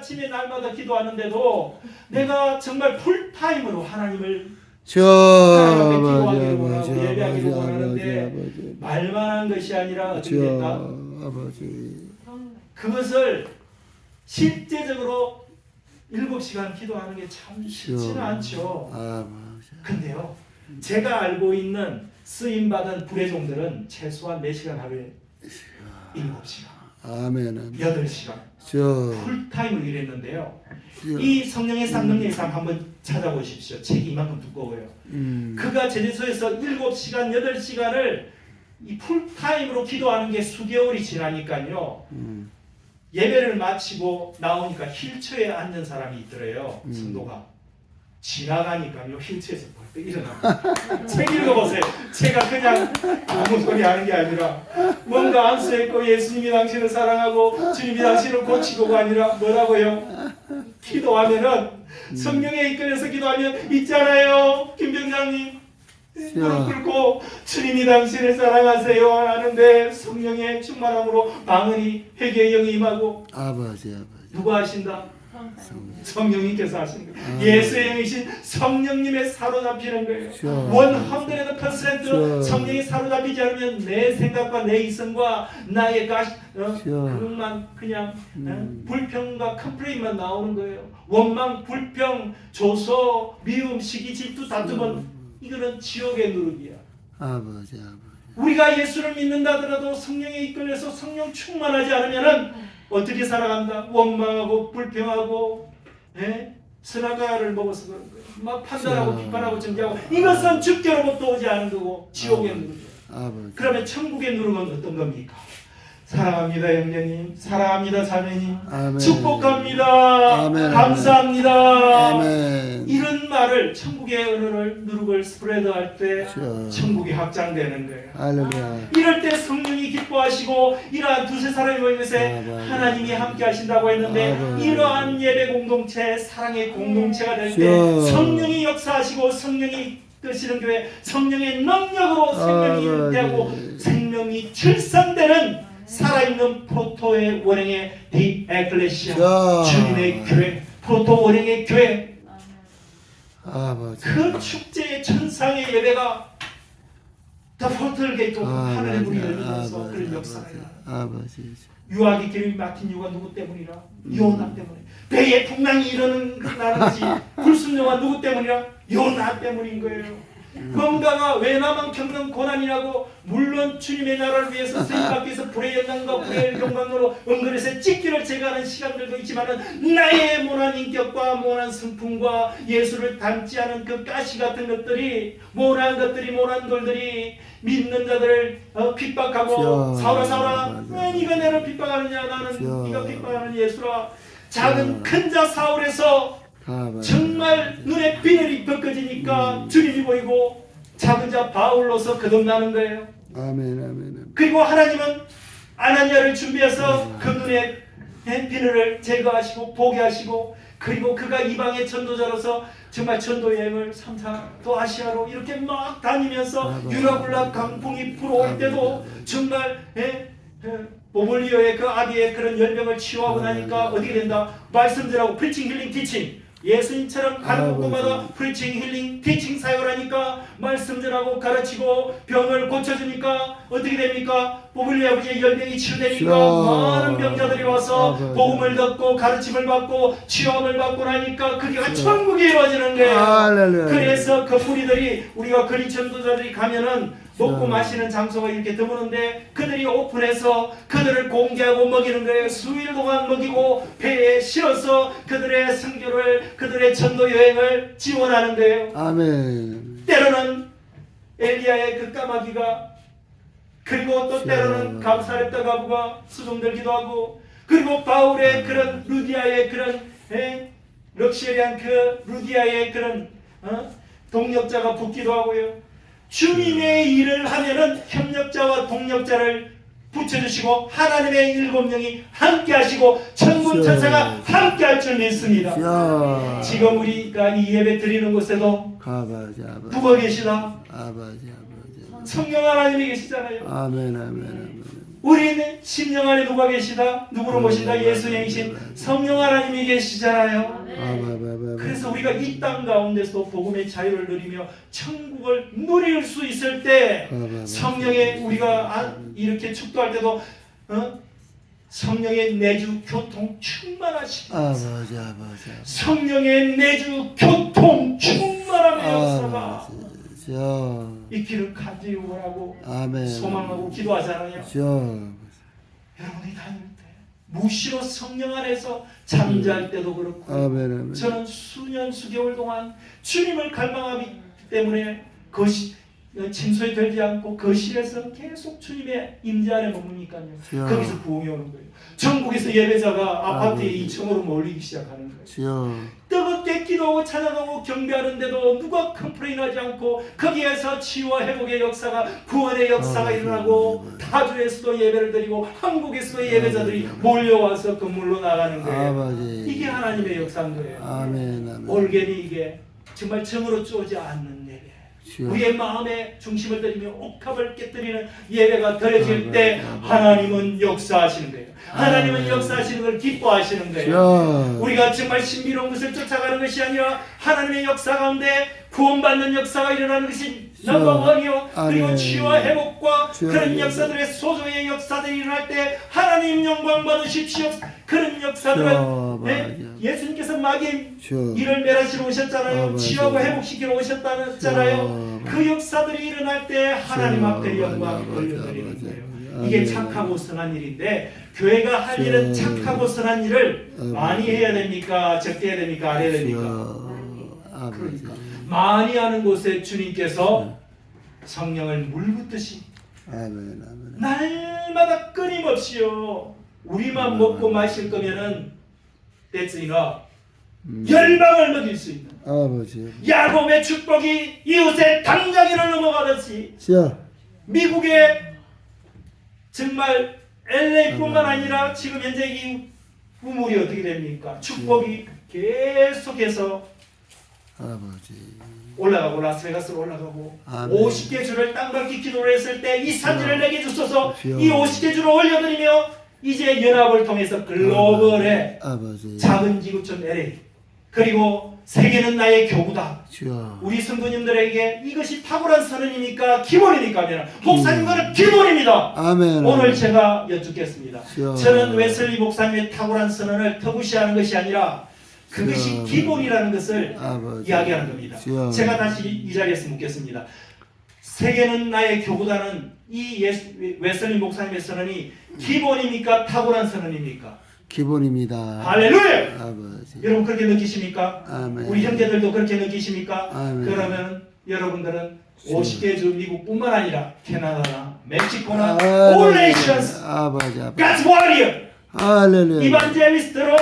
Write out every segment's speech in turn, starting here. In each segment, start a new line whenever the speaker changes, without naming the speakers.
아침에 날마다 기도하는데도 내가 정말 풀타임으로 하나님을 기도하기를 원하고 예배하기를 원하는데 말만 한 것이 아니라 어떻게 됐다?
아버지.
그것을 실제적으로 7시간 기도하는 게 참 쉽지는 않죠. 근데요, 제가 알고 있는 쓰임받은 부회종들은 최소한 4시간 하루에 7시간,
아멘.
8시간 풀타임으로 일했는데요. 이 성령의 쌍능력의 삶 한번 찾아보십시오. 책이 이만큼 두꺼워요. 그가 제재소에서 7시간, 8시간을 이 풀타임으로 기도하는 게 수개월이 지나니까요. 예배를 마치고 나오니까 휠체어에 앉은 사람이 있더래요. 성도가. 지나가니까요. 휠체어에서 벌떡 일어납니다. 책 읽어보세요. 제가 그냥 아무 소리 하는 게 아니라 뭔가 안수했고 예수님이 당신을 사랑하고 주님이 당신을 고치고가 아니라 뭐라고요? 기도하면은 성령에 이끌려서 기도하면 있잖아요. 김병장님 무릎 꿇고 주님이 당신을 사랑하세요 하는데 성령의 충만함으로 방언이 회개의 영이 임하고
아버지.
누가 하신다? 성령님께서 하시는 거예요. 예수의 영이신 성령님의 사로잡히는 거예요. 100% 성령이 사로잡히지 않으면 내 생각과 내 이성과 나의 그것만 그냥 불평과 컴플레인만 나오는 거예요. 원망, 불평, 조소, 미움, 시기, 질투, 다툼은 이거는 지옥의 누룩이야.
아버지.
우리가 예수를 믿는다 하더라도 성령에 이끌려서 성령 충만하지 않으면은 어떻게 살아간다? 원망하고 불평하고 스나가를 먹어서 그런 거예요. 막 판단하고 비판하고 정죄하고 이것은 주께로부터 오지 않은 거고 지옥의 누룩이에요. 그러면 천국의 누룩은 어떤 겁니까? 사랑합니다 형제님, 사랑합니다 자매님,
아멘.
축복합니다.
아멘.
감사합니다.
아멘.
이런 말을 천국의 언어를 누룩을 스프레드할 때 천국이 확장되는 거예요.
할렐루야.
이럴 때 성령이 기뻐하시고 이러한 두세 사람이 모인 것에 하나님이 함께 하신다고 했는데 이러한 예배 공동체, 사랑의 공동체가 될 때 성령이 역사하시고 성령이 이끄시는 교회, 성령의 능력으로 생명이 되고 생명이 출산되는 살아있는 프로토의 원행의 디 에클레시아, 주님의 교회, 프로토 원행의 교회. 그 축제의 천상의 예배가 더 포털 게이트로 하늘의 문이 열리면서 그런 역사가 일어나요. 유아기 길이 막힌 이유가 누구 때문이라? 요나 때문에. 배에 풍랑이 일어나는 것이 불순종한 누구 때문이라? 요나 때문인 거예요. 건강아 외나만 겪는 고난이라고 물론 주님의 나라를 위해서 쓰임받기 위해서 불의 영광과 불의 영광으로 은근에서 찢기를 제거하는 시간들도 있지만은 나의 모난 인격과 모난 성품과 예수를 닮지 않은 그 가시 같은 것들이 모난 돌들이 믿는 자들을 핍박하고 사울아 왜 네가 나를 핍박하느냐 나는 네가 핍박하는 예수라. 작은 큰 자 사울에서 정말 눈에 비늘이 벗겨지니까 주님이 보이고 작은 자 바울로서 거듭나는 거예요.
아멘.
그리고 하나님은 아나니아를 준비해서 그 눈에 비늘을 제거하시고 보게 하시고 그리고 그가 이방의 전도자로서 정말 전도 여행을 3차 또 아시아로 이렇게 막 다니면서 유라굴라 강풍이 불어올 때도 정말 보볼리오의 그 아비의 그런 열병을 치유하고 나니까 어떻게 된다? 말씀들하고 프리칭 힐링 티칭 예수님처럼 가는 곳마다 프리칭 힐링 티칭 사역을 하니까 말씀 전하고 가르치고 병을 고쳐주니까 어떻게 됩니까? 보블리 아버지의 열병이 치유되니까 많은 병자들이 와서 복음을 듣고 가르침을 받고 치유함을 받고 나니까 그게 천국이 이루어지는 거예요. 그래서 그 무리들이 우리가 그리 전도자들이 가면은 먹고 마시는 장소가 이렇게 드무는데 그들이 오픈해서 그들을 공개하고 먹이는 거예요. 수일 동안 먹이고 배에 실어서 그들의 선교를 그들의 전도 여행을 지원하는 거예요.
아멘.
때로는 엘리야의 그 까마귀가 그리고 또 때로는 감사했다 가부가 수종들기도 하고 그리고 바울의 그런 루디아의 그런 럭셔리한 그 루디아의 그런 동력자가 붙기도 하고요. 주님의 일을 하면은 협력자와 동력자를 붙여주시고 하나님의 7명이 함께 하시고 천군 천사가 함께 할 줄 믿습니다. 지금 우리가 이 예배 드리는 곳에도 누가 계시나? 성령 하나님이 계시잖아요.
아멘.
우리는 심령 안에 누가 계시다? 누구를 모신다? 예수 행신 성령 하나님이 계시잖아요. 그래서 우리가 이 땅 가운데서 복음의 자유를 누리며 천국을 누릴 수 있을 때 성령의 우리가 이렇게 축도할 때도 성령의 내주 교통 충만하시고 성령의 내주 교통 충만함의 역사가 있기를 간절히 원하고 소망하고 기도하잖아요. 여러분이 다닐 때 무시로 성령 안에서 잠잘 때도 그렇고 저는 수년 수개월 동안 주님을 갈망하기 때문에 침소에 들지 않고 거실에서 계속 주님의 임재 안에 머무니까요. 거기서 부흥이 오는 거예요. 전국에서 예배자가 아파트에 2층으로 몰리기 시작하는 거예요. 뜨겁게 기도하고 찬양하고 경배하는데도 누가 컴플레인하지 않고 거기에서 치유와 회복의 역사가 구원의 역사가 일어나고 타주에서도 예배를 드리고 한국에서도 예배자들이 몰려와서 건물로 나가는 거예요. 이게 하나님의 역사인 거예요. 올게니 이게 정말 정으로 쪼지 않는 예배, 우리의 마음의 중심을 들이며 옥합을 깨뜨리는 예배가 드려질 때 하나님은 역사하시는 거예요. 하나님은 역사하시는 걸 기뻐하시는 거예요. 우리가 정말 신비로운 것을 쫓아가는 것이 아니라 하나님의 역사 가운데 구원받는 역사가 일어나는 것이 넘버원이요. 그리고 치유와 회복과 그런 역사들의 소정의 역사들이 일어날 때 하나님 영광 받으십시오. 그런 역사들은 예수님께서 마귀의 이를 멸하시러 오셨잖아요. 치유하고 회복시키러 오셨잖아요. 그 역사들이 일어날 때 하나님 앞에 영광 돌려드리는 거예요. 이게 착하고 선한 일인데 교회가 할 일은 착하고 선한 일을 많이 해야 됩니까? 적게 해야 됩니까? 안 해야 됩니까? 그러니까 많이 하는 곳에 주님께서 성령을 물붓듯이 날마다 끊임없이요. 우리만 먹고 마실 거면은 that's enough. 열방을 먹일 수 있는 야곱의 축복이 이웃의 당장이를 넘어가듯이 미국의 정말 LA뿐만 아니라 지금 현재 이 우물이 어떻게 됩니까? 축복이 계속해서 올라가고 라스베가스로 올라가고 50개 주를 땅밟기 기도를 했을 때 이 산지를 내게 주소서 이 50개 주를 올려드리며 이제 연합을 통해서 글로벌의 작은 지구촌 LA 그리고 세계는 나의 교구다. 우리 성도님들에게 이것이 탁월한 선언입니까? 기본입니까? 목사님과는 기본입니다. 오늘 제가 여쭙겠습니다. 저는 웨슬리 목사님의 탁월한 선언을 터부시하는 것이 아니라 그것이 기본이라는 것을 이야기하는 겁니다. 제가 다시 이 자리에서 묻겠습니다. 세계는 나의 교구다는 이 웨슬리 목사님의 선언이 기본입니까? 탁월한 선언입니까?
기본입니다.
할렐루야!
아버지.
여러분 그렇게 느끼십니까?
아멘.
우리 형제들도 그렇게 느끼십니까?
아멘.
그러면 여러분들은 50개 주 미국뿐만 아니라 캐나다나 멕시코나
아멘.
all nations
아버지.
God's warrior
할렐루야.
이반젤리스트로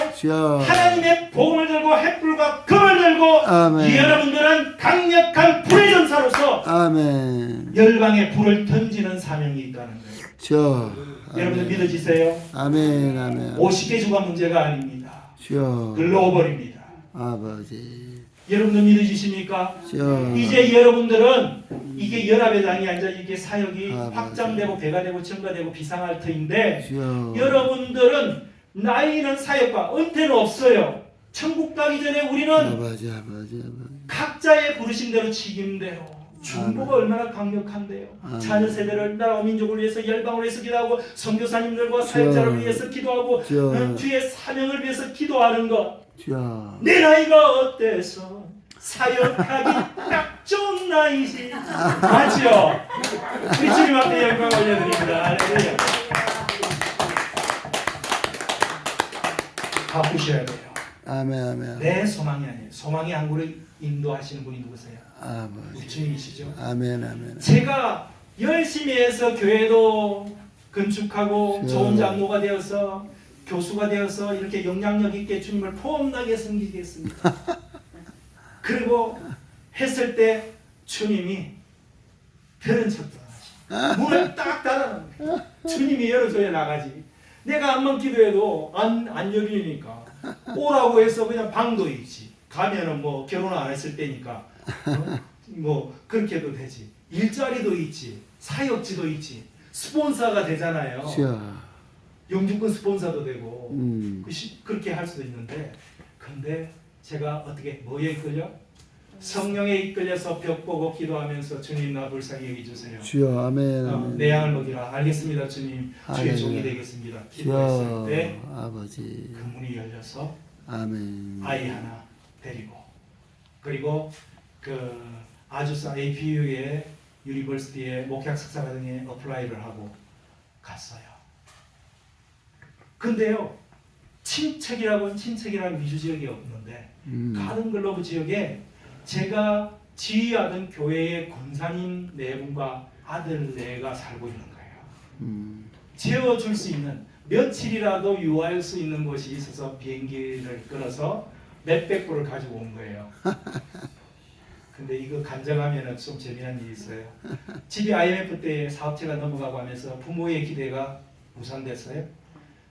하나님의 복음을 들고 햇불과 금을 들고
아멘.
여러분들은 강력한 불의 전사로서
아멘.
열방에 불을 던지는 사명이 있다는 거예요. 여러분들 믿어지세요?
아멘.
50개 주가 문제가 아닙니다. 글로벌입니다.
아버지.
여러분들 믿어지십니까? 이제 여러분들은 이게 연합회장이 아니라 이게 사역이 확장되고 배가 되고 증가되고 비상할 터인데 여러분들은 나이는 사역과 은퇴는 없어요. 천국 가기 전에 우리는 각자의 부르심대로 책임대로 중보가 얼마나 강력한데요. 자녀 세대를 나라와 민족을 위해서 열방을 위해서 기도하고 선교사님들과 사역자를 위해서 기도하고 주의 사명을 위해서 기도하는 것. 내 나이가 어때서 사역하기 딱 좋은 나이지. 맞죠? 우리 주님 앞에 영광 올려드립니다. 할렐루야. 바쁘셔야 돼요.
아멘.
내 소망이 아니에요. 소망의 항구를 인도하시는 분이 누구세요? 우리 주님이시죠.
아멘.
제가 열심히 해서 교회도 건축하고 좋은 장로가 되어서 교수가 되어서 이렇게 영향력 있게 주님을 폼나게 섬기겠습니다. 그리고 했을 때 주님이 별은 척도 안 하시고 문을 딱 닫아놓는 주님이 열어줘야 나가지. 내가 한번 기도해도 안 열리니까 오라고 해서 그냥 방도 있지. 가면은 뭐 결혼 안 했을 때니까 뭐 그렇게 해도 되지. 일자리도 있지. 사역지도 있지. 스폰서가 되잖아요.
주여.
영주권 스폰서도 되고
음.
그렇게 할 수도 있는데, 근데 제가 어떻게 뭐에 이끌려? 성령에 이끌려서 벽 보고 기도하면서 주님 나 불쌍히 여기주세요.
주여. 아멘. 아멘.
내 양을 먹이라. 알겠습니다 주님. 주의 종이
할렐루야.
되겠습니다. 기도했을
주여.
때
아버지.
그 문이 열려서
아멘.
아이 하나 데리고, 그리고 그 아주사 APU의 유니버시티의 목회학 석사과정에 어플라이를 하고 갔어요. 근데요, 친척이라는 미주 지역이 없는데 가든 글로브 지역에 제가 지휘하던 교회의 권사님 네 분과 아들 네가 살고 있는 거예요. 재워줄 수 있는, 며칠이라도 유아할 수 있는 곳이 있어서 비행기를 끌어서 몇백 불을 가지고 온 거예요. 근데 이거 간증하면 좀 재미난 일이 있어요. 집이 IMF 때 사업체가 넘어가고 하면서 부모의 기대가 무산됐어요.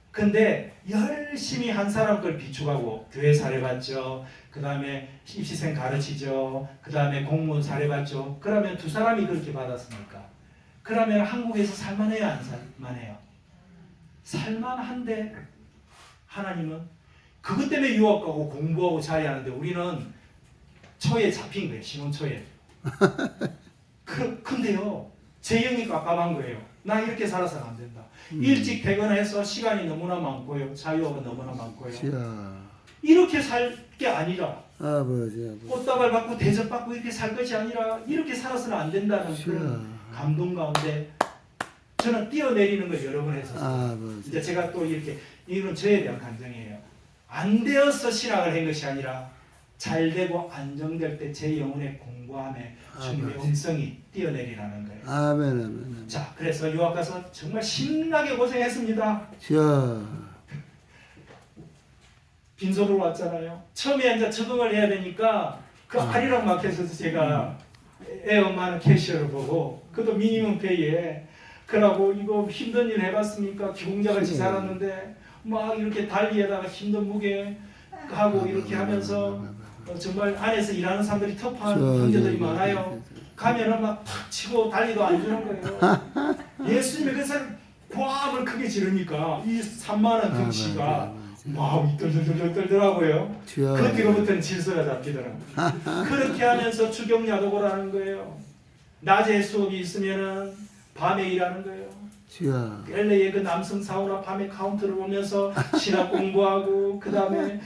근데 열심히 한 사람 걸 비축하고 교회 사례받죠. 그 다음에 입시생 가르치죠. 그 다음에 공무원 사례받죠. 그러면 두 사람이 그렇게 받았으니까, 그러면 한국에서 살만해요, 안 살만해요? 살만한데 하나님은 그것 때문에 유학 가고 공부하고 자리하는데 우리는 초에 잡힌 거예요. 신혼초에. 근데요, 제 영이 깝깝한 거예요. 나 이렇게 살아서는 안 된다. 일찍 퇴근해서 시간이 너무나 많고요. 자유가 너무나 많고요.
주여.
이렇게 살 게 아니라,
아버지.
꽃다발 받고 대접받고 이렇게 살 것이 아니라 이렇게 살아서는 안 된다는 그런 감동 가운데 저는 뛰어내리는 걸 여러 번 했었어요.
아버지.
이제 제가 또 이렇게, 이건 저에 대한 감정이에요. 안 되어서 신학을 한 것이 아니라 잘 되고 안정될 때 제 영혼의 공부함에 주님의 음성이 뛰어내리라는 거예요.
아멘. 아멘.
자, 그래서 유학 가서 정말 신나게 고생했습니다.
주여.
빈손으로 왔잖아요. 처음에 이제 적응을 해야 되니까 그 아리랑 마켓에서 제가 애 엄마는 캐시어를 보고, 그것도 미니멈 페이에, 그러고 이거 힘든 일 해봤습니까? 기공자같이 살았는데 막 이렇게 달리에다가 힘든 무게 하고 이렇게 하면서 정말 안에서 일하는 사람들이 터프한 형제들이 많아요. 가면은 막 팍 치고 달리도 안 주는 거예요. 예수님의 그 사람 고함을 크게 지르니까 이 산만한 덩치가 마음이 떨떨떨떨 떨더라고요. 그 뒤로부터는 질서가 잡히더라고요. 그렇게 하면서 주경야독을 하는 거예요. 낮에 수업이 있으면은 밤에 일하는 거예요.
주여.
LA의 그 남성 사우나 밤에 카운터를 보면서 신학 공부하고, 그 다음에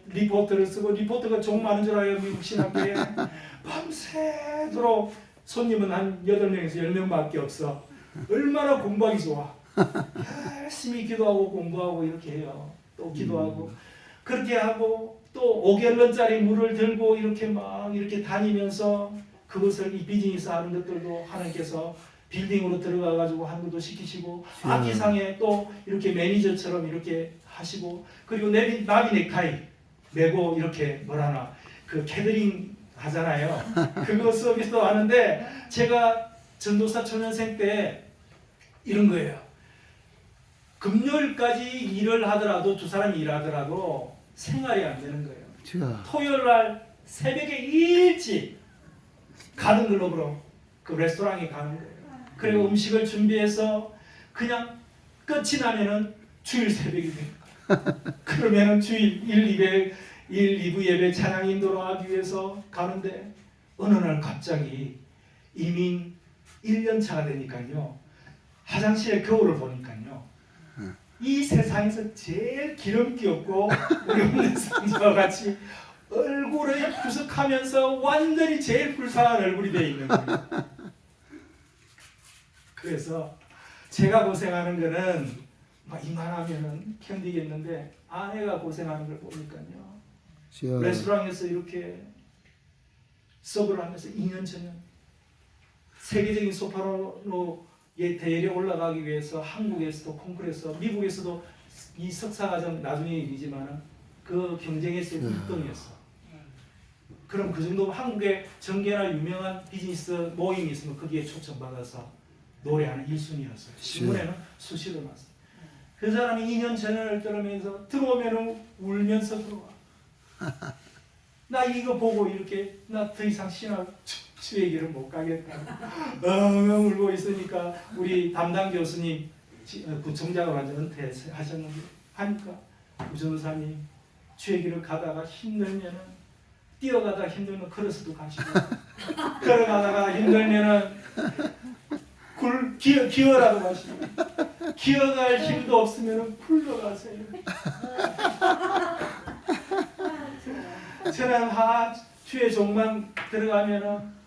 리포트를 쓰고, 리포트가 종 많은 줄 알아요, 미국 신학계에. 밤새도록 손님은 한 8명에서 10명밖에 없어. 얼마나 공부하기 좋아. 열심히 기도하고 공부하고 이렇게 해요. 또 기도하고 그렇게 하고, 또 5갤런짜리 물을 들고 이렇게 막 이렇게 다니면서 그것을 이 비즈니스 하는 것들도 하나님께서 빌딩으로 들어가 가지고 한국도 시키시고, 악기상에 또 이렇게 매니저처럼 이렇게 하시고, 그리고 나비 넥타이 메고 이렇게 뭐라나 그 캐더링 하잖아요. 그거 서비스도 하는데, 제가 전도사 초년생 때 이런 거예요. 금요일까지 일을 하더라도, 두 사람이 일하더라도 생활이 안 되는 거예요.
주여.
토요일 날 새벽에 일찍 가는 글로브로 그 레스토랑에 가는 거예요. 그리고 음식을 준비해서 그냥 끝이 나면은 주일 새벽이 됩니다. 그러면은 주일 1, 2부 예배 찬양 인도로 하기 위해서 가는데, 어느 날 갑자기 이민 1년 차가 되니까요, 화장실에 거울을 보니까요, 이 세상에서 제일 기름기 없고 우리 오늘 상자와 같이 얼굴을 부석하면서 완전히 제일 불쌍한 얼굴이 되어 있는 거예요. 그래서 제가 고생하는 거는 막 이만하면은 견디겠는데, 아내가 고생하는 걸 보니까요,
주여.
레스토랑에서 이렇게 서브를 하면서 2년 전에 세계적인 소프라노의 대열에 올라가기 위해서 한국에서도 콩쿠르에서, 미국에서도 이 석사과정 나중에 일이지만 그 경쟁에서 1등이었어. 그럼 그 정도 한국에 정계나 유명한 비즈니스 모임이 있으면 거기에 초청받아서 노래하는 1순위였어요. 신문에는 수시로 났어요. 그 사람이 2년 전을 떨으면서 들어오면 울면서 들어와. 나 이거 보고 이렇게, 나 더 이상 신학 주의 길은 못 가겠다고 엉엉 울고 있으니까 우리 담당 교수님 구청장을 완전 은퇴하셨는데 하니까 우전사님 주의 길을 가다가 힘들면은 뛰어가다가 힘들면 걸어서도 가시고 걸어가다가 힘들면은 기어라도 가시고 기어갈 힘도 없으면은 굴러 가세요. 저는 주의 종만 들어가면은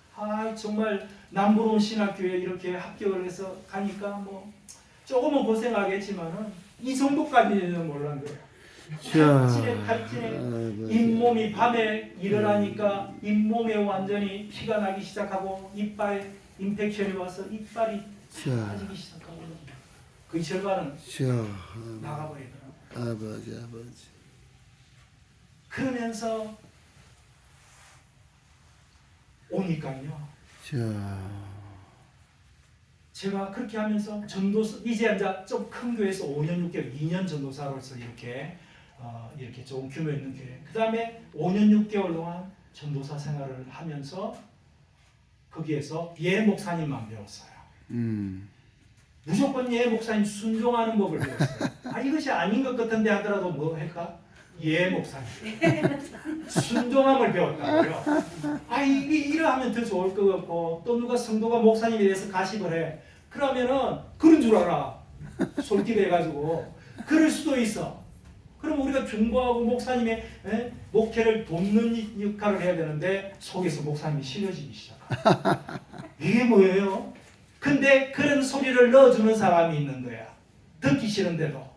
정말 남부로운 신학교에 이렇게 합격을 해서 가니까 뭐 조금은 고생하겠지만은 이 정도까지는 몰랐는데 팔찌에 잇몸이 밤에 일어나니까 잇몸에 완전히 피가 나기 시작하고 이빨에 인펙션이 와서 이빨이 빠지기 시작하고 그 절반은 나가버리더라고요.
아버지.
그러면서 오니까요. 제가 그렇게 하면서 전도사 이제 좀 큰 교회에서 5년 6개월 2년 전도사로서 이렇게 좋은 규모 있는 교회. 그 다음에 5년 6개월 동안 전도사 생활을 하면서 거기에서 예 목사님만 배웠어요. 무조건 예 목사님 순종하는 법을 배웠어요. 이것이 아닌 것 같은데 하더라도 뭐 할까? 예 목사님 순종함을 배웠다고요. 이게 이러하면 더 좋을 것 같고 또 누가 성도가 목사님에 대해서 가십을 해. 그러면은 그런 줄 알아. 솔깃해가지고 그럴 수도 있어. 그럼 우리가 중보하고 목사님의 목회를 돕는 역할을 해야 되는데 속에서 목사님이 싫어지기 시작합니다. 이게 뭐예요? 근데 그런 소리를 넣어주는 사람이 있는 거야. 듣기 싫은데도.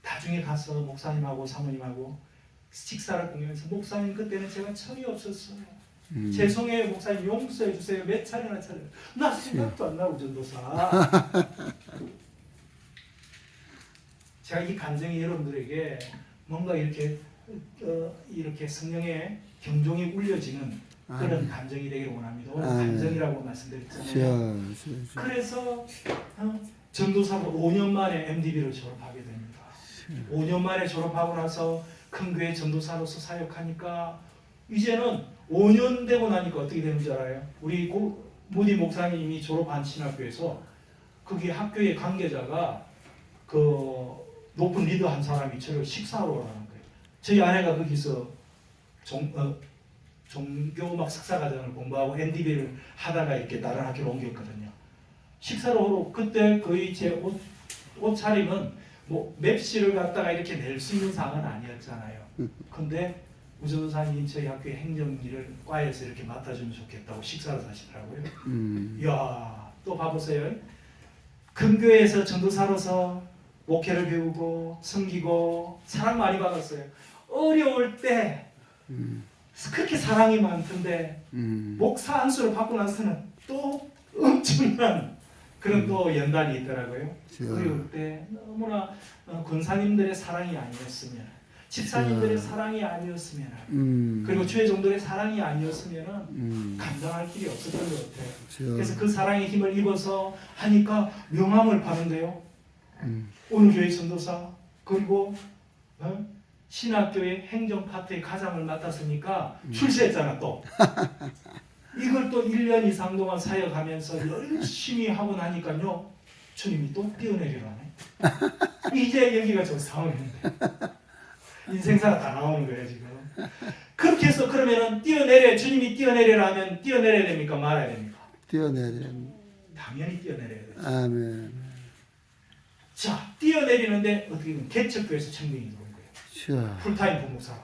나중에 가서 목사님하고 사모님하고 식사를 공유해서 목사님 그때는 제가 철이 없었어요. 죄송해요 목사님 용서해 주세요. 몇 차례나 나 생각도 안 나고 전도사. 제가 이 감정이 여러분들에게 뭔가 이렇게 성령의 경종이 울려지는 그런 감정이 되기를 원합니다. 오늘 감정이라고 말씀드렸잖아요. 그래서 전도사로 5년 만에 MDB를 졸업하게 됩니다. 5년 만에 졸업하고 나서 큰 교회 전도사로서 사역하니까 이제는 5년 되고 나니까 어떻게 되는 줄 알아요? 우리 무디 목사님이 졸업한 신학교에서 거기 학교의 관계자가 그 높은 리더 한 사람이 저를 식사하러 오라는 거예요. 저희 아내가 거기서 종교막 석사과정을 공부하고 MDB를 하다가 이렇게 다른 학교로 옮겼거든요. 식사로 오러 그때 거의 제 옷차림은 뭐 맵시를 갖다가 이렇게 낼 수 있는 상은 아니었잖아요. 근데 우전사님 저희 학교의 행정일을 과에서 이렇게 맡아주면 좋겠다고 식사를 하시더라고요. 이야 또 봐보세요. 금교에서 전도사로서 목회를 배우고 섬기고 사랑 많이 받았어요. 어려울 때 그렇게 사랑이 많던데 목사 안수를 받고 나서는 또 엄청난 그런 또 연단이 있더라고요. 어려울 때 너무나 권사님들의 사랑이 아니었으면 집사님들의 사랑이 아니었으면 그리고 주의 종들의 사랑이 아니었으면 감당할 길이 없었던 것 같아요. 그래서 그 사랑의 힘을 입어서 하니까 명함을 받는데요. 어느 교회 전도사 그리고 신학교의 행정 파트의 가장을 맡았으니까 출세했잖아 또. 이걸 또 1년 이상 동안 사역하면서 열심히 하고 나니까요. 주님이 또 뛰어내리라네. 이제 여기가 저 상황인데. 인생사가 다 나오는 거예요 지금. 그렇게 해서 그러면은 주님이 뛰어내리라 하면 뛰어내려야 됩니까? 말아야 됩니까? 당연히 뛰어내려야 되죠.
아멘.
자, 뛰어내리는데 어떻게 보면 개척교회에서 청빙이 들어온 거예요. 풀타임 부목사로.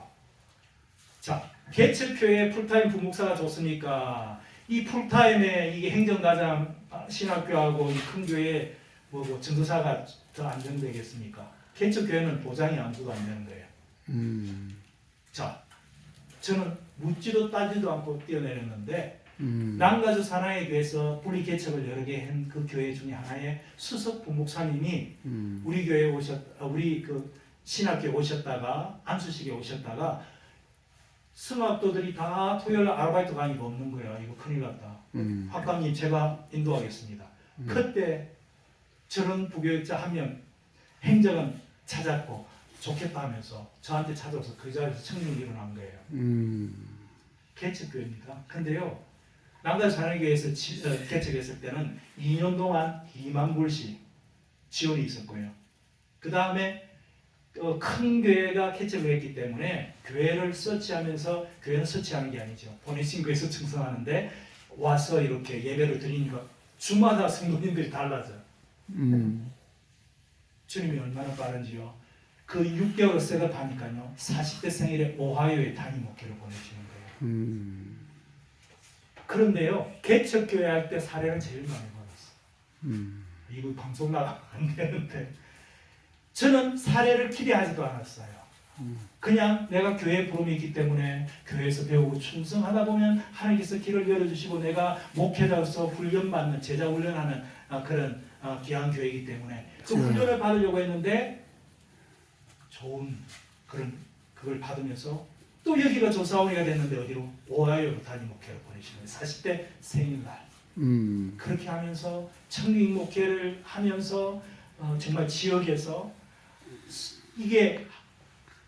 자, 개척교회 풀타임 부목사가 좋습니까? 이 풀타임에 이게 행정과장 신학교하고 이 큰 교회 뭐 전도사가 더 안정되겠습니까? 개척교회는 보장이 아무것도 안 되는 거예요. 자, 저는 묻지도 따지도 않고 뛰어내렸는데 남가주 사랑의 교회에서 분리 개척을 여러 개 한 그 교회 중에 하나의 수석 부목사님이 우리 교회에 우리 그 신학교에 오셨다가 안수식에 오셨다가 성악도들이 다 토요일 아르바이트 강의가 없는 거야. 이거 큰일 났다. 학감님 제가 인도하겠습니다. 그때 저런 부교육자 한 명 행정은 찾았고 좋겠다 하면서 저한테 찾아와서 그 자리에서 청년이 일어난 거예요. 개척교회입니다. 근데요 남단 사랑교회에서 개척했을 때는 2년 동안 2만 불씩 지원이 있었고요. 그 다음에 큰 교회가 개척을 했기 때문에 교회를 서치하면서, 교회는 서치하는 게 아니죠. 보내신 교회에서 충성하는데 와서 이렇게 예배를 드리니까 주마다 성도님들이 달라져. 주님이 얼마나 빠른지요. 그 6개월 셋업하니까요 40대 생일에 오하이오에 담임 목회를 보내시는 거예요. 그런데요 개척교회 할 때 사례는 제일 많이 받았어요. 이거 방송 나가면 안 되는데 저는 사례를 기대하지도 않았어요. 그냥 내가 교회 부름이 있기 때문에 교회에서 배우고 충성하다 보면 하나님께서 길을 열어주시고 내가 목회자로서 훈련받는, 제자 훈련하는 그런 귀한 교회이기 때문에 그 훈련을 받으려고 했는데 좋은 그걸 받으면서 또 여기가 조사원이가 됐는데 어디로? 오하이오로 담임 목회를 보내시는 거예요. 40대 생일날. 그렇게 하면서 청년 목회를 하면서 정말 지역에서 이게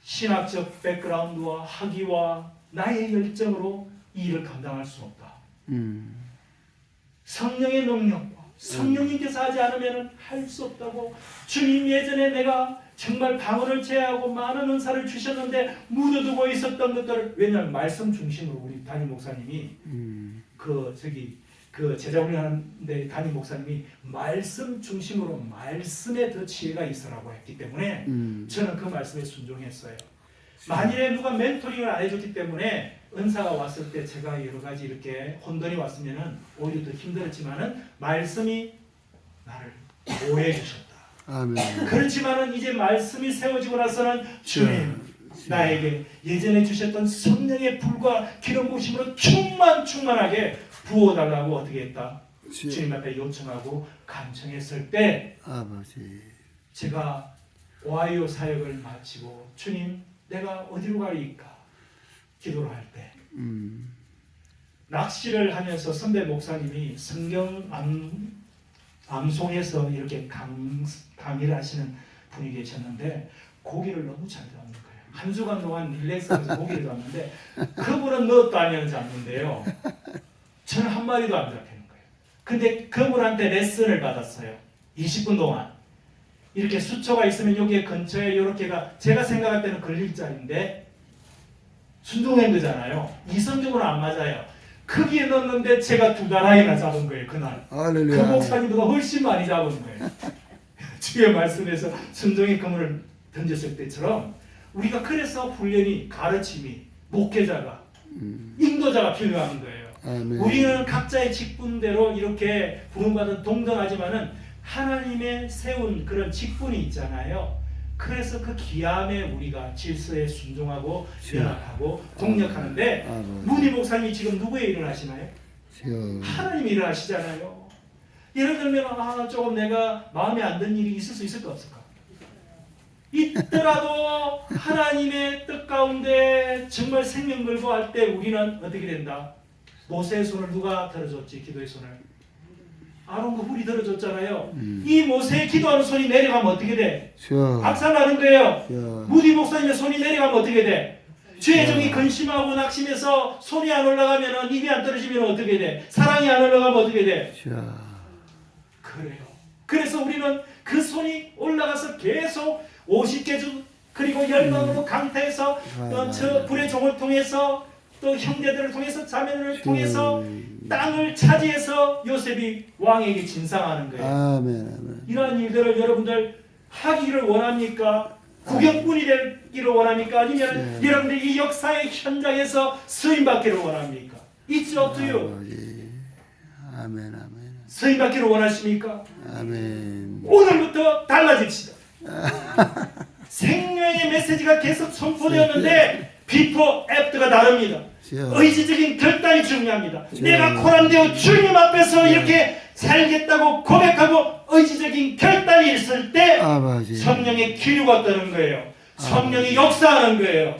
신학적 백그라운드와 학위와 나의 열정으로 이 일을 감당할 수 없다. 성령의 능력과 성령님께서 하지 않으면 할 수 없다고. 주님 예전에 내가 정말 방언을 제외하고 많은 은사를 주셨는데 묻어두고 있었던 것들을, 왜냐하면 말씀 중심으로 우리 담임 목사님이 그 제자 훈련하는데 담임 목사님이 말씀 중심으로 말씀에 더 지혜가 있으라고 했기 때문에 저는 그 말씀에 순종했어요. 만일에 누가 멘토링을 안 해줬기 때문에 은사가 왔을 때 제가 여러 가지 이렇게 혼돈이 왔으면은 오히려 더 힘들었지만은 말씀이 나를 보호해 주셨다.
아멘.
그렇지만은 이제 말씀이 세워지고 나서는 주님 나에게 예전에 주셨던 성령의 불과 기름 부으심으로 충만하게 부어달라고 어떻게 했다? 주님 앞에 요청하고 간청했을 때
아버지
제가 오하이오 사역을 마치고 주님 내가 어디로 가리까 기도를 할 때 낚시를 하면서 선배 목사님이 성경 암송에서 이렇게 강의를 하시는 분이 계셨는데 고기를 너무 잘 잡는 거예요. 한 주간 동안 릴렉스하면서 고기를 잡는데 그분은 뭣도 아니면 잡는데요. 저는 한 마리도 안 잡히는 거예요. 근데 그분한테 레슨을 받았어요. 20분 동안. 이렇게 수초가 있으면 여기에 근처에 이렇게가 제가 생각할 때는 걸릴 자리인데 순종한 거잖아요. 이성적으로 안 맞아요. 크기에 넣었는데 제가 2다라이나 잡은 거예요. 그날.
할렐루야.
그 목사님보다 훨씬 많이 잡은 거예요. 주의 말씀에서 순종의 그물을 던졌을 때처럼 우리가 그래서 훈련이, 가르침이, 목회자가, 인도자가 필요한 거예요.
아멘.
우리는 각자의 직분대로 이렇게 부름받은 동등하지만은 하나님의 세운 그런 직분이 있잖아요. 그래서 그 기함에 우리가 질서에 순종하고 연합하고 동력하는데 문희 목사님이 지금 누구의 일을 하시나요? 하나님의 일을 하시잖아요. 예를 들면 조금 내가 마음에 안 드는 일이 있을 수 있을까 없을까? 있더라도 하나님의 뜻 가운데 정말 생명 걸고 할 때 우리는 어떻게 된다? 모세의 손을 누가 들어줬지? 기도의 손을 아론과 훌이 들어줬잖아요. 이 모세의 기도하는 손이 내려가면 어떻게 돼? 박살나는 거예요. 무디 목사님의 손이 내려가면 어떻게 돼? 죄의 정이 근심하고 낙심해서 손이 안 올라가면, 입이 안 떨어지면 어떻게 돼? 사랑이 안 올라가면 어떻게 돼? 그래요. 그래서 우리는 그 손이 올라가서 계속 50개주 그리고 열방으로 강타해서 저 불의 종을 통해서 또 형제들을 통해서 자매들을 통해서 땅을 차지해서 요셉이 왕에게 진상하는 거예요.
아멘.
이러한 일들을 여러분들 하기를 원합니까? 구경꾼이 되기를 원합니까? 아니면 여러분들 이 역사의 현장에서 쓰임받기를 원합니까? It's up to you.
아멘.
쓰임받기를 원하십니까?
아멘.
오늘부터 달라집시다. 생명의 메시지가 계속 선포되었는데 비포 애프터가 다릅니다. 의지적인 결단이 중요합니다. 내가 고난되어 주님 앞에서 이렇게 살겠다고 고백하고 의지적인 결단이 있을 때 성령의 기류가 뜨는 거예요. 성령이 역사하는 거예요.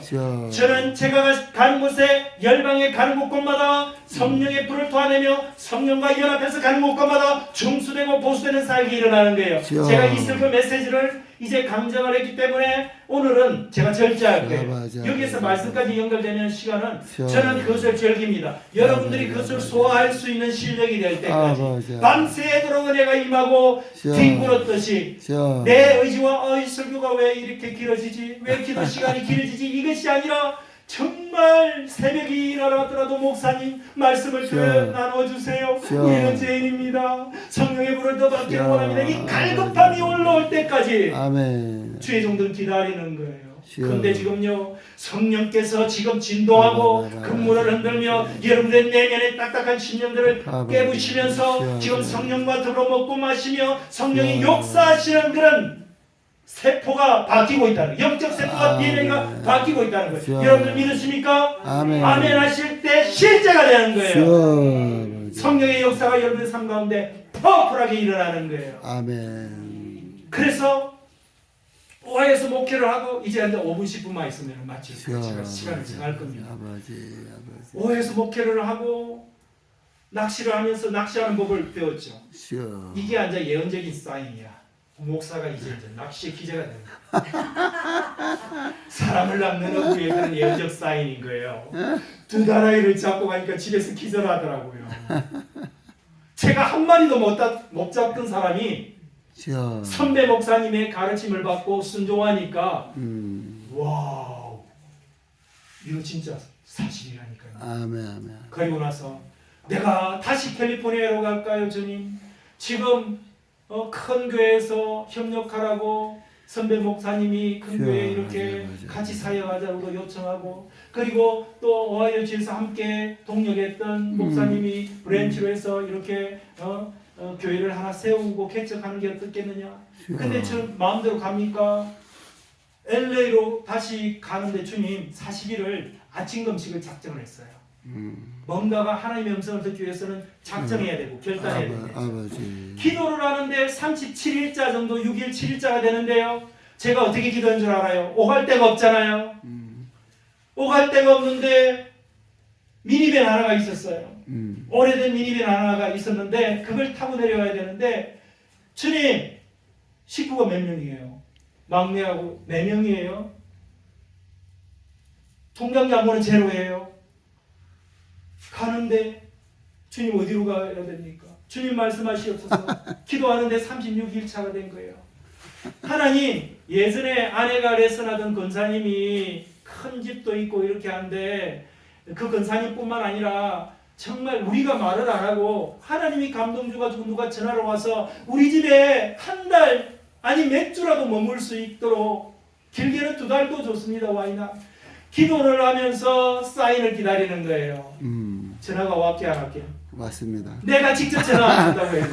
저는 제가 가는 곳에 열방에 가는 곳곳마다 성령의 불을 토하내며 성령과 연합해서 가는 곳곳마다 중수되고 보수되는 사역이 일어나는 거예요. 제가 이 슬픈 메시지를 이제 강정을 했기 때문에 오늘은 제가 절제할 거예요.
맞아.
여기에서 말씀까지 연결되는 시간은
저.
저는 그것을 즐깁니다. 여러분들이 그것을 소화할 수 있는 실력이 될 때까지
맞아.
밤새도록 은혜가 임하고
저.
뒹굴었듯이
저.
내 의지와 이 설교가 왜 이렇게 길어지지? 왜 기도 시간이 길어지지? 이것이 아니라 정말 새벽이 일어나더라도 목사님 말씀을 나눠주세요. 우리는 죄인입니다. 성령의 불을 더 받기를 원합니다. 이 갈급함이 올라올 때까지
아멘.
주의 종들은 기다리는 거예요.
시여.
그런데 지금요 성령께서 지금 진동하고 근무를 흔들며 여러분들의 내면의 딱딱한 신념들을 깨부시면서 지금 성령과 더불어 먹고 마시며 성령이 역사하시는 그런 세포가 바뀌고 있다는 거예요. 영적 세포가 DNA가 바뀌고 있다는 거예요. 여러분들 믿으십니까?
아멘.
아멘 하실 때 실제가 되는 거예요.
시여.
성령의 역사가 여러분의 삶 가운데 파워풀하게 일어나는 거예요.
아멘.
그래서 오하에서 목회를 하고 이제 한 5분 10분만 있으면 마칠 거예요. 제가 시간을 정할 겁니다.
아버지.
오하에서 목회를 하고 낚시를 하면서 낚시하는 법을 배웠죠.
시여.
이게 이제 예언적인 사인이야. 목사가 이제 낚시의 기재가 됩니다. 사람을 낚는 어부의 그런 예언적 사인인 거예요. 두 다라이를 잡고 가니까 집에서 기절하더라고요. 제가 한 마리도 못 잡던 사람이
시여.
선배 목사님의 가르침을 받고 순종하니까 와우 이거 진짜 사실이라니까요.
아멘.
그리고 나서 내가 다시 캘리포니아로 갈까요 주님? 지금 큰 교회에서 협력하라고 선배 목사님이 큰 교회에 이렇게
맞아.
같이 사역하자고 요청하고 그리고 또 오하이오 주에서 함께 동역했던 목사님이 브랜치로 해서 이렇게 교회를 하나 세우고 개척하는 게 어떻겠느냐. 근데 저 마음대로 갑니까? LA로 다시 가는데 주님 40일을 아침 금식을 작정을 했어요. 뭔가가 하나님의 음성을 듣기 위해서는 작정해야 되고 결단해야 되고
아버지.
기도를 하는데 37일자 정도 6일 7일자가 되는데요. 제가 어떻게 기도한 줄 알아요? 오갈 데가 없잖아요. 오갈 데가 없는데 미니밴 하나가 있었어요. 오래된 미니밴 하나가 있었는데 그걸 타고 내려가야 되는데 주님 식구가 몇 명이에요? 막내하고 4명이에요. 통장잔고는 제로예요. 가는데 주님 어디로 가야 됩니까? 주님 말씀하시옵소서. 기도하는데 36일 차가 된 거예요. 하나님 예전에 아내가 레슨하던 권사님이 큰 집도 있고 이렇게 한데 그 권사님뿐만 아니라 정말 우리가 말을 안 하고 하나님이 감동 줘가지고 누가 전화로 와서 우리 집에 한 달 아니 몇 주라도 머물 수 있도록 길게는 2달도 좋습니다. 와이나 기도를 하면서 사인을 기다리는 거예요. 전화가 왔게 안 왔게?
맞습니다.
내가 직접 전화한다고 해요.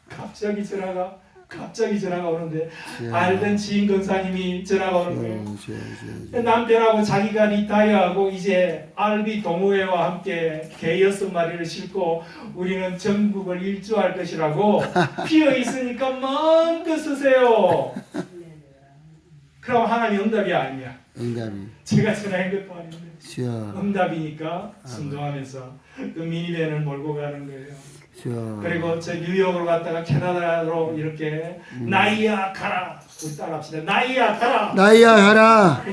갑자기 전화가 오는데 알던 지인 권사님이 전화가 오는 거예요. 남편하고 자기가 리타이어하고 이제 RB 동호회와 함께 개 6마리를 싣고 우리는 전국을 일주할 것이라고 비어 있으니까 마음껏 쓰세요. 그럼 하나님 응답이 아니야.
응답이.
제가 전화한 것도 아닌데
시여.
응답이니까 순종하면서 그 미니밴을 몰고 가는 거예요.
시여.
그리고 저 뉴욕으로 갔다가 캐나다로 이렇게 나이야 가라. 우리 따라합시다. 나이야 가라.
나이야 하라.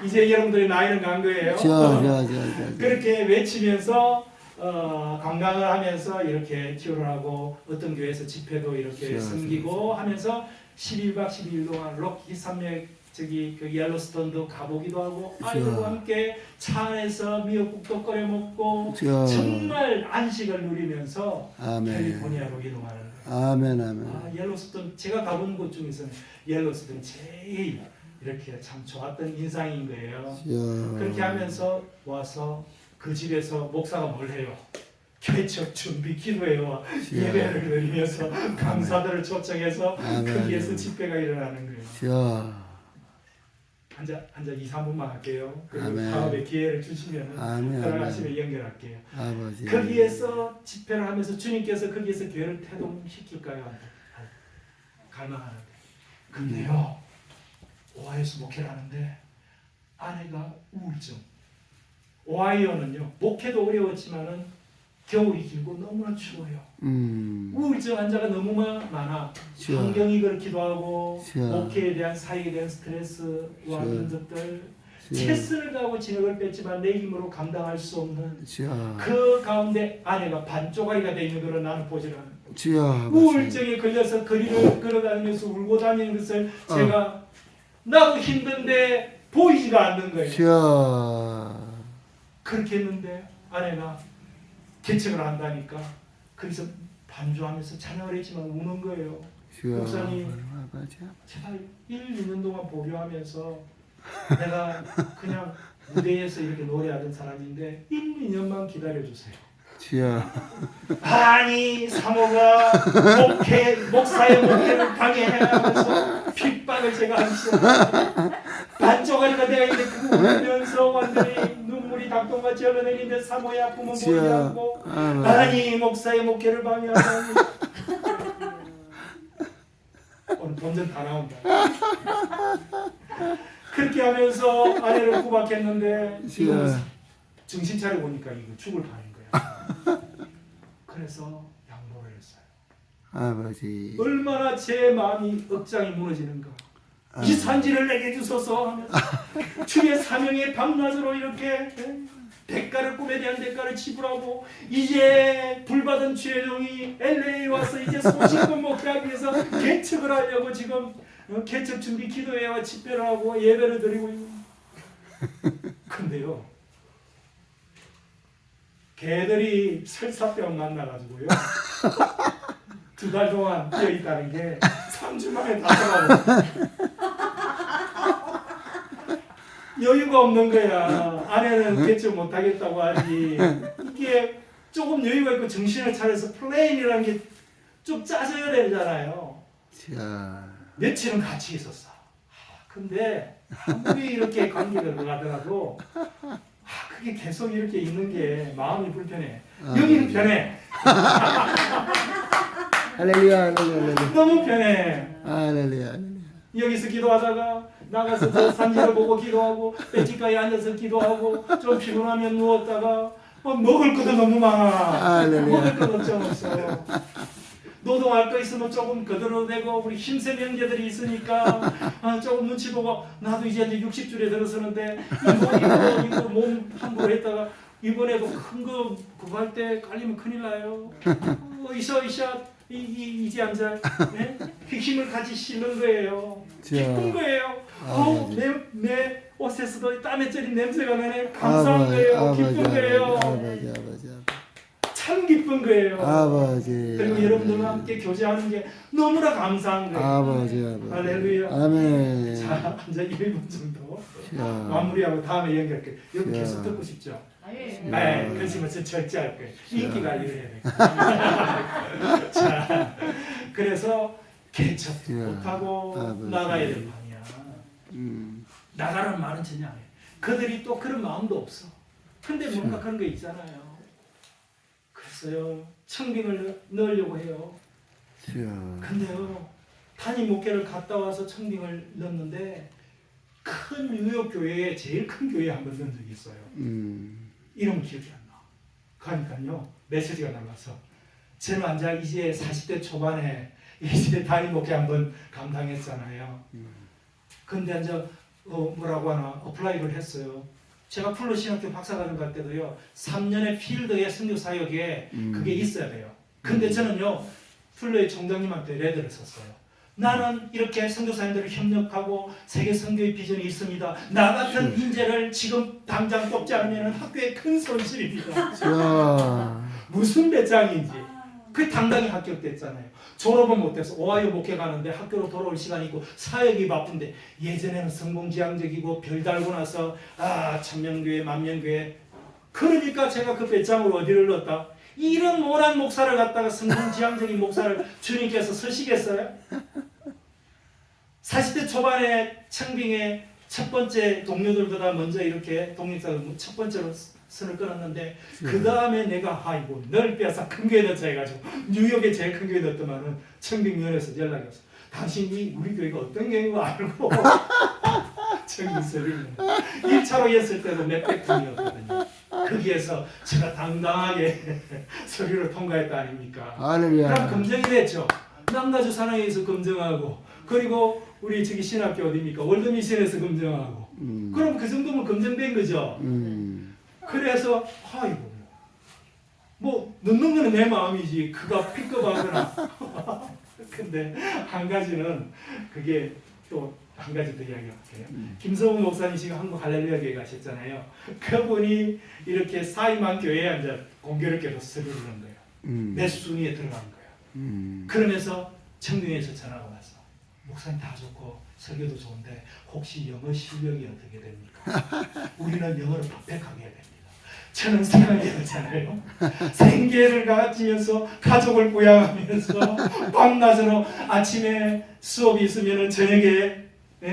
이제 여러분들이 나이는 간 거예요.
시여.
그렇게 외치면서 관광을 하면서 이렇게 기도를 하고 어떤 교회에서 집회도 이렇게 섬기고 하면서 11박 12일 동안 록키 산맥 저기 그 옐로스톤도 가보기도 하고 아이들과 함께 차 안에서 미역국도 끓여 먹고 정말 안식을 누리면서 캘리포니아로 이동하는 거예요.
아멘.
옐로스톤 제가 가본 곳 중에서는 옐로스톤 제일 이렇게 참 좋았던 인상인 거예요. 그렇게 하면서 와서 그 집에서 목사가 뭘 해요? 개척 준비 기도회와 예배를 드리면서 강사들을 초청해서 거기에서 집회가 일어나는 거예요. 앉아 2, 3분만 할게요. 그리고 다음에 기회를 주시면 들어가시면 연결할게요.
아버지.
거기에서 집회를 하면서 주님께서 거기에서 교회를 태동시킬까요? 갈망하는데 근데요 오하이오에서 목회를 하는데 아내가 우울증. 오하이오는요 목회도 어려웠지만은 겨울이 길고 너무나 추워요.
음.
우울증 환자가 너무 많아.
주여.
환경이 그렇기도 하고
주여.
목회에 대한 사역에 대한 스트레스와
주여.
그런 것들
주여.
최선을 다하고 진흙을 뺐지만 내 힘으로 감당할 수 없는
주여.
그 가운데 아내가 반쪽아리가 돼 있는 것을 나는 보지는 않아요.
주여.
우울증에 걸려서 거리를 걸어다니면서 울고 다니는 것을 제가 나도 힘든데 보이지가 않는 거예요.
주여.
그렇게 했는데 아내가 개척을 한다니까 거기서 반주하면서 찬양을 했지만 우는 거예요.
주여.
목사님
아버지.
제발 1, 2년 동안 보류하면서 내가 그냥 무대에서 이렇게 노래하던 사람인데 1, 2년만 기다려주세요.
주여.
아니 사모가 목사의 목회를 방해하면서 핍박을 제가 하시죠. 반쪽아리가 되어 있는데 그거 울면서 완전히 눈물이 닭똥같이 흘러내리는데 사모의 아픔은 보이지
주여.
않고
아멘.
아니 목사의 목회를 방해하다니. 오늘 본전 다 나온다. 그렇게 하면서 아내를 구박했는데 이거 정신 차려 보니까 이거 죽을 판인 거야. 그래서 양보를 했어요.
아버지.
얼마나 제 마음이 억장이 무너지는가. 이 산지를 내게 주소서 하면서 주의 사명의 밤낮으로 이렇게 대가를 꿈에 대한 대가를 지불하고 이제 불받은 주의 종이 LA에 와서 이제 소식을 목회하기 위해서 개척을 하려고 지금 개척 준비 기도회와 집회를 하고 예배를 드리고 있는. 근데요 개들이 설사병 만나가지고요 2달 동안 뛰어 있다는 게 3주 만에 다 돌아오고 여유가 없는 거야. 아내는 개척 못하겠다고 하지. 이게 조금 여유가 있고 정신을 차려서 플레인이라는 게 좀 짜져야 되잖아요.
자.
며칠은 같이 있었어. 근데 아무리 이렇게 관계가 들어가더라도 그게 계속 이렇게 있는 게 마음이 불편해. 여기는 편해.
할렐루야, 할렐루야,
너무 편해.
할렐루야. 할렐루야.
여기서 기도하다가 나가서 저 산지를 보고 기도하고 배지가에 앉아서 기도하고 좀 피곤하면 누웠다가 먹을 것도 너무 많아. 먹을 것도 좀 없어. 노동할 거 있으면 조금 거들어대고 우리 힘센 형제들이 있으니까 조금 눈치 보고 나도 이제 60줄에 들어서는데 이거 몸 함부로 했다가 이번에도 큰 거 그거 할 때 깔리면 큰일 나요. 이샤 이제 앉아. 네? 그 힘을 같이 실는 거예요. 기쁜 거예요. 내 옷에서도 땀에 쩔인 냄새가 나네. 감사한 거예요. 기쁜 거예요.
아버지.
참 기쁜 거예요.
아버지.
그리고 여러분들과 함께 교제하는 게 너무나 감사한 거예요.
아버지.
할렐루야.
아멘.
자, 이제 1분 정도
자.
마무리하고 다음에 연결할게요. 여기 계속 듣고 싶죠? 네, 그렇지만 저 절제할 거예요. 인기가 이래야 돼. 자, 그래서 개척 못하고 나가야 될 판이야. 나가라는 말은 전혀 안 해. 그들이 또 그런 마음도 없어. 근데 뭔가 그런 거 있잖아요. 그래서요, 청빙을 넣으려고 해요. 근데요, 단임 목회를 갔다 와서 청빙을 넣었는데 큰 뉴욕 교회에 제일 큰 교회에 한번 넣은 적이 있어요. 이름 기억이 안 나. 그러니까요, 메시지가 나가서 저는 앉아 이제 40대 초반에 이제 단임 목회 한번 감당했잖아요. 근데 이제 뭐라고 하나 어플라이를 했어요. 제가 풀로 신학교 박사과정 갈 때도요 3년의 필드의 선교 사역에 그게 있어야 돼요. 근데 저는요 풀로의 총장님한테 레더를 썼어요. 나는 이렇게 선교사님들을 협력하고 세계 선교의 비전이 있습니다. 나 같은 인재를 지금 당장 뽑지 않으면 학교에 큰 손실입니다. 무슨 배짱인지. 그 당당히 합격됐잖아요. 졸업은 못해서 오하이오 목회 가는데 학교로 돌아올 시간이 있고 사역이 바쁜데 예전에는 성공지향적이고 별 달고 나서 천명교회 만명교회 그러니까 제가 그 배짱으로 어디를 넣었다? 이런 모난 목사를 갖다가 성공지향적인 목사를 주님께서 쓰시겠어요? 40대 초반에 청빙에 첫 번째 동료들보다 먼저 이렇게 독립사를 첫 번째로 선을 끊었는데 그 다음에 내가 아이고 널 빼앗아 큰 교회 넣자 해가지고 뉴욕에 제일 큰 교회 넣었더만은 청빙위원회에서 연락이 왔어. 당신이 우리 교회가 어떤 교회인 거 알고 저기 있어요. 1차로 했을 때도 몇백 분이었거든요. 거기에서 제가 당당하게 서류를 통과했다 아닙니까?
할렐루야.
그럼 검증이 됐죠. 남가주 사랑에서 검증하고 그리고 우리 저기 신학교 어디입니까? 월드미션에서 검증하고 그럼 그 정도면 검증된 거죠. 그래서 아이고 뭐 넣는 거는 내 마음이지 그가 픽업하거나 근데 한 가지는 그게 또 한 가지 더 이야기할게요. 김성우 목사님 지금 한국 할렐루야 교회 가셨잖아요. 그분이 이렇게 사임한 교회에 앉아 공교롭게도 서류를 넣은 거예요. 내 순위에 들어간 거예요. 그러면서 청명에서 전화가 왔어. 목사님 다 좋고 설교도 좋은데 혹시 영어 실력이 어떻게 됩니까? 우리는 영어를 perfect하게 해야 됩니다. 저는 생활이었잖아요. 생계를 가지면서 가족을 부양하면서 밤낮으로 아침에 수업이 있으면 저녁에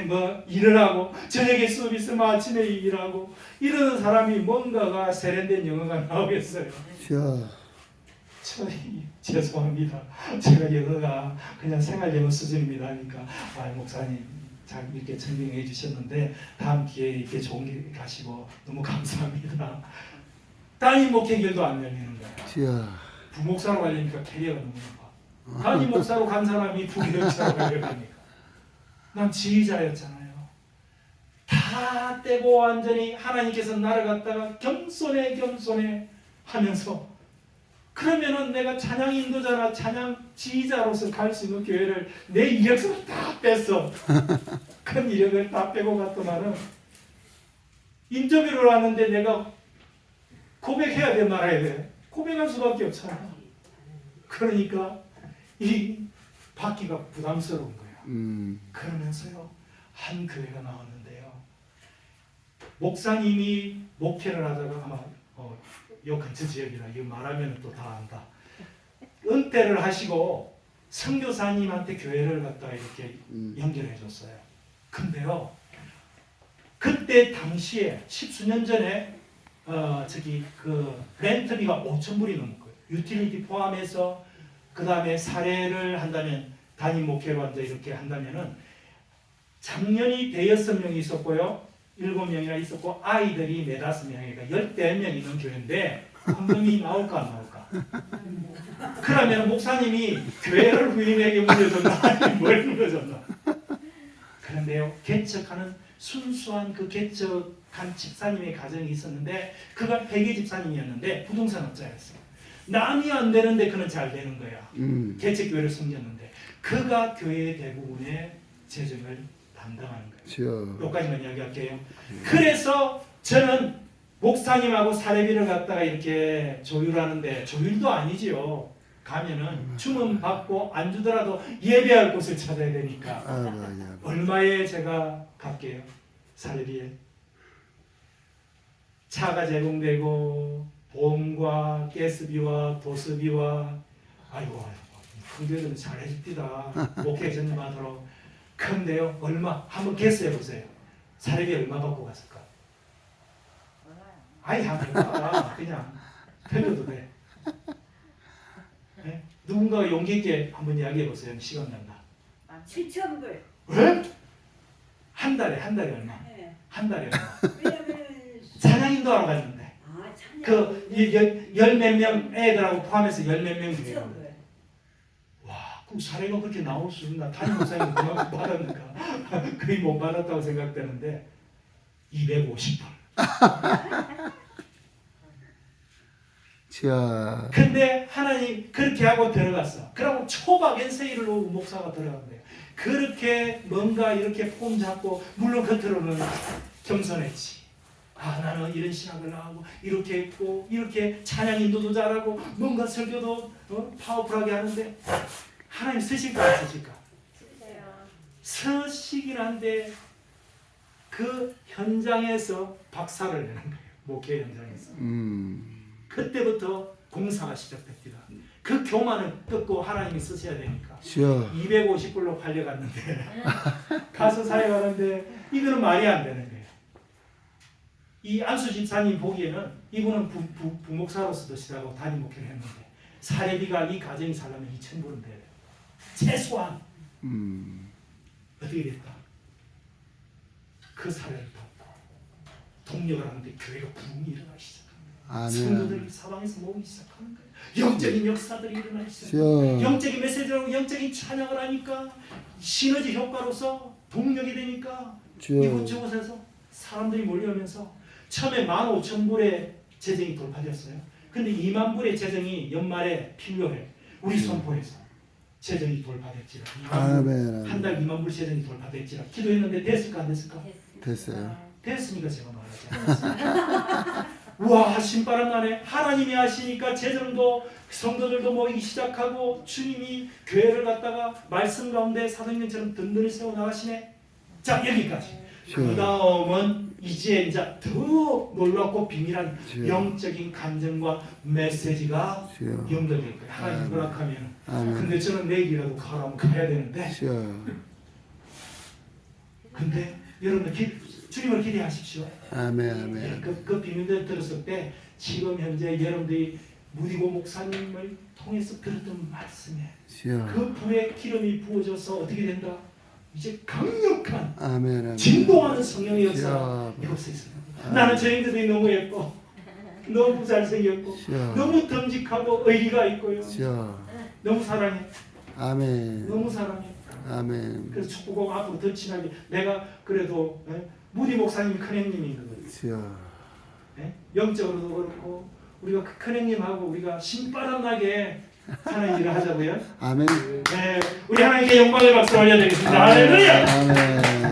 뭐 일을 하고 저녁에 수업이 있으면 아침에 일하고 이러는 사람이 뭔가가 세련된 영어가 나오겠어요. 죄송합니다. 제가 영어가 그냥 생활 영어 수준입니다 하니까 목사님 잘 이렇게 설명해 주셨는데 다음 기회에 이렇게 좋은 길 가시고 너무 감사합니다. 담임 목회결도 안 열리는 거야. 부목사로 가려니까 캐리어가 너무 높아. 담임 목사로 간 사람이 부교육사로 가려니까. 난 지휘자였잖아요. 다 떼고 완전히 하나님께서 나를 갖다가 겸손해 하면서 그러면은 내가 찬양 인도자나 찬양 지휘자로서 갈 수 있는 교회를 내 이력서를 다 뺐어. 큰 이력을 다 빼고 갔더만은 인터뷰를 하는데 내가 고백해야 돼 말아야 돼. 고백할 수밖에 없잖아. 그러니까 이 받기가 부담스러운 거야. 그러면서요 한 교회가 나왔는데요. 목사님이 목회를 하다가 아마 요 근처 지역이라 이거 말하면 또 다 안다. 은퇴를 하시고 선교사님한테 교회를 갖다가 이렇게 연결해 줬어요. 근데요 그때 당시에 10수년 전에 저기 그 렌트비가 5,000불이 넘을 거예요. 유틸리티 포함해서 그 다음에 사례를 한다면 담임 목회로 앉아 이렇게 한다면은 작년이 106명이 있었고요. 7명이나 있었고 아이들이 4-5명이니까 14명 있는 교회인데 헌금이 나올까 안 나올까? 그러면 목사님이 교회를 부인에게 물려줬나 아니면 뭘 물려줬나? 그런데요 개척하는 순수한 그 개척한 집사님의 가정이 있었는데 그가 회계 집사님이었는데 부동산 업자였어요. 남이 안 되는데 그는 잘 되는 거야. 개척교회를 섬겼는데 그가 교회의 대부분의 재정을 담당하는 거예요. 여기까지만 이야기할게요. 그래서 저는 목사님하고 사례비를 갖다가 이렇게 조율하는데 조율도 아니지요. 가면은 주문 받고 안 주더라도 예배할 곳을 찾아야 되니까 얼마에 제가 갈게요. 사례비에 차가 제공되고 보험과 가스비와 도수비와 아이고 형제들은 잘해줍디다. 목회 전념하도록. 근데요 얼마 한번 개수해 보세요. 사례비 얼마 받고 갔을까? 아이 한번 그냥 틀려도 돼. 네? 누군가가 용기 있게 한번 이야기해 보세요. 시간 난다.
7,000불.
왜? 한 달에 얼마?
네.
한 달에 얼마?
왜냐면
찬양인도하러 갔는데 그 열 몇 명 애들하고 포함해서 열 몇 명 돼요. 와, 그 사례가 그렇게 나올 수 있나? 담임 목사님 그만큼 받았는가? 거의 못 받았다고 생각되는데 250불. 근데 하나님 그렇게 하고 들어갔어. 그러고 초박엔 세일을 놓고 목사가 들어간 거예요. 그렇게 뭔가 이렇게 폼 잡고 물론 겉으로는 겸손했지. 아 나는 이런 신학을 나오고 이렇게 했고 이렇게 찬양 인도도 잘하고 뭔가 설교도 파워풀하게 하는데 하나님 쓰실까 안 쓰실까? 쓰시긴 한데 그 현장에서 박살을 내는 거예요. 목회 현장에서. 그때부터 공사가 시작됩니다. 그 교만을 뜯고 하나님이 쓰셔야 되니까 250불로 팔려갔는데 가서 사역하는데 이거는 말이 안 되는 거예요. 이 안수 집사님 보기에는 이분은 부목사로서도 시작하고 담임 목회를 했는데 사례비가 이 가정이 살려면 2,000불은 돼야 돼요. 최소한. 어떻게 됐다? 그 사례를 받고 동력을 하는데 교회가 붕이 일어나기 시작합니다.
아멘.
성도들이 사방에서 모이기 시작하는 거예요. 영적인 역사들이 일어나기 시작해요.
주여.
영적인 메시지로 영적인 찬양을 하니까 시너지 효과로서 동력이 되니까
주여.
이곳저곳에서 사람들이 몰려오면서 처음에 15,000불의 재정이 돌파되었어요. 근데 2만 불의 재정이 연말에 필요해. 우리 선포에서 재정이 돌파됐지라.
아멘.
한 달 2만 불 재정이 돌파됐지라. 기도했는데 됐을까 안 됐을까?
됐어요.
됐으니까 제가 말하지 않았어요. 우와 신바람 나네. 하나님이 하시니까 재정도 성도들도 모이기 시작하고 주님이 교회를 갖다가 말씀 가운데 사도행전처럼 든든히 세워나가시네. 자 여기까지. 그 다음은 이제 더 놀랍고 비밀한
주여.
영적인 감정과 메시지가
주여.
연결될 거예요. 하나님
아멘.
허락하면.
아멘.
근데 저는 내일이라도 가라면 가야 되는데.
주여.
근데 여러분들 주님을 기대하십시오.
아멘.
예,
아멘.
그 비밀들 들었을 때 지금 현재 여러분들이 무디고 목사님을 통해서 들었던 말씀에
주여.
그 불에 기름이 부어져서 어떻게 된다? 이제 강력한
아멘. 아멘.
진동하는 성령의 역사가
주여.
이곳에 있습니다. 나는 저 형제들이 너무 예뻐. 너무 잘생겼고
주여.
너무 듬직하고 의리가 있고요.
주여.
너무 사랑해.
아멘.
너무 사랑해.
아멘.
그래서 축복하고 앞으로 더 친하게 내가 그래도 무디 목사님이 큰형님이거든.
주여.
영적으로도 그렇고 우리가 그 큰형님하고 우리가 신바람 나게 하나님 일을 하자고요.
아멘.
네, 우리 하나님께 영광의 박수 올려드리겠습니다. 할렐루야.
아멘.